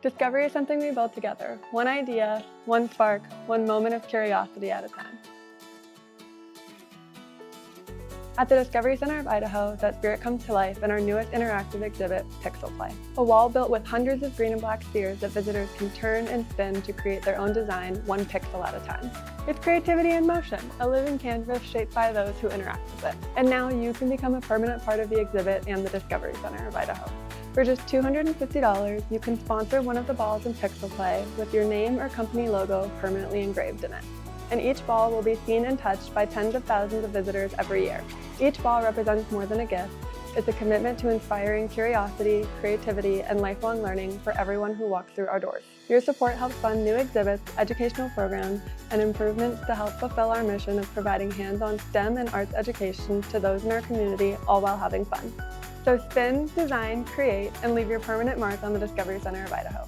Discovery is something we build together, one idea, one spark, one moment of curiosity at a time. At the Discovery Center of Idaho, that spirit comes to life in our newest interactive exhibit, Pixel Play, a wall built with hundreds of green and black spheres that visitors can turn and spin to create their own design, one pixel at a time. It's creativity in motion, a living canvas shaped by those who interact with it. And now you can become a permanent part of the exhibit and the Discovery Center of Idaho. For just $250, you can sponsor one of the balls in Pixel Play with your name or company logo permanently engraved in it. And each ball will be seen and touched by tens of thousands of visitors every year. Each ball represents more than a gift. It's a commitment to inspiring curiosity, creativity, and lifelong learning for everyone who walks through our doors. Your support helps fund new exhibits, educational programs, and improvements to help fulfill our mission of providing hands-on STEM and arts education to those in our community, all while having fun. So spin, design, create, and leave your permanent mark on the Discovery Center of Idaho.